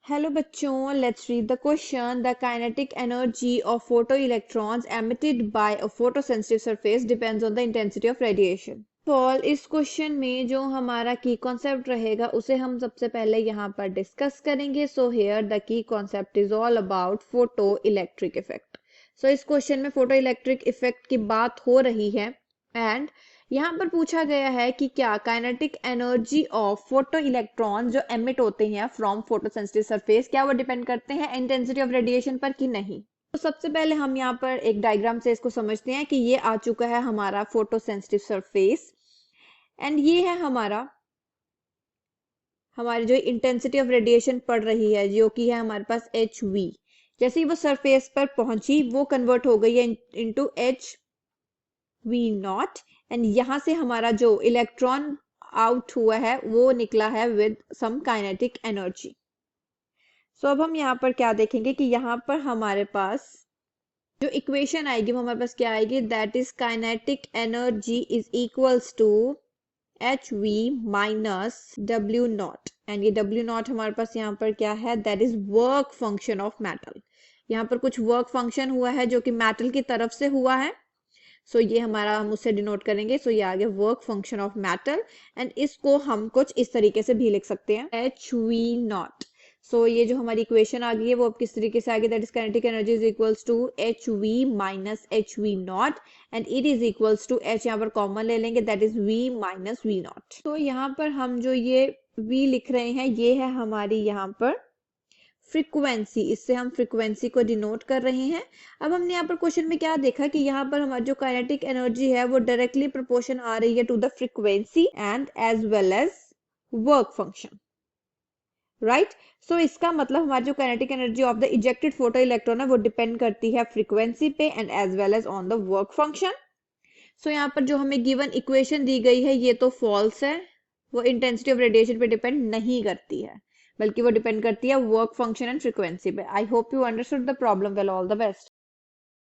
Hello बच्चों, let's read the question. The kinetic energy of photoelectrons emitted by a photosensitive surface depends on the intensity of radiation. All इस question में जो हमारा की concept रहेगा उसे हम सबसे पहले यहाँ पर डिस्कस करेंगे. So here the key concept is all about photo electric effect. So इस क्वेश्चन में फोटो इलेक्ट्रिक इफेक्ट की बात हो रही है एंड यहाँ पर पूछा गया है कि क्या kinetic energy of photo electron जो एमिट होते हैं फ्रॉम फोटोसेंसिटिव सरफेस, क्या वो डिपेंड करते हैं इंटेंसिटी ऑफ रेडिएशन पर कि नहीं. तो सबसे पहले हम यहाँ पर एक डायग्राम से इसको समझते हैं कि ये आ चुका है हमारा फोटोसेंसिटिव सरफेस एंड ये है हमारी जो इंटेंसिटी ऑफ रेडिएशन पड़ रही है जो कि है हमारे पास HV. जैसे ही वो सरफेस पर पहुंची वो कन्वर्ट हो गई है इनटू HV0 एंड यहां से हमारा जो इलेक्ट्रॉन आउट हुआ है वो निकला है विद सम काइनेटिक एनर्जी. सो अब हम यहाँ पर क्या देखेंगे कि यहाँ पर हमारे पास जो इक्वेशन आएगी वो हमारे पास क्या आएगी, that is kinetic energy is equals to HV minus W0 and ये W0 हमारे पास यहाँ पर क्या है, that is work function of metal. यहाँ पर कुछ वर्क फंक्शन हुआ है जो कि मेटल की तरफ से हुआ है. सो ये हमारा हम उससे डिनोट करेंगे. सो ये आ गया work function of metal and इसको हम कुछ इस तरीके से भी लिख सकते हैं HV0. सो ये जो हमारी इक्वेशन आ गई है वो अब किस तरीके से आ गई, that is kinetic energy is equals to HV minus HV0 and it is equals to H यहाँ पर कॉमन ले लेंगे, that is V minus V0. तो यहाँ पर हम जो ये V लिख रहे हैं ये है हमारी यहाँ पर फ्रीक्वेंसी, इससे हम फ्रीक्वेंसी को डिनोट कर रहे हैं. अब हमने यहाँ पर क्वेश्चन में क्या देखा कि यहाँ पर हमारी जो काइनेटिक एनर्जी है वो डायरेक्टली प्रोपोर्शन आ रही है to the frequency and as well as work function, right. So इसका मतलब हमारी जो kinetic energy of the ejected photo electron है वो डिपेंड करती है फ्रीक्वेंसी पे and as well as on the work function. So यहाँ पर जो हमें गिवन इक्वेशन दी गई है ये तो फॉल्स है, वो इंटेंसिटी ऑफ रेडिएशन पे डिपेंड नहीं करती है बल्कि वो डिपेंड करती है वर्क फंक्शन एंड फ्रीक्वेंसी पे. I hope you understood the problem well. All the best.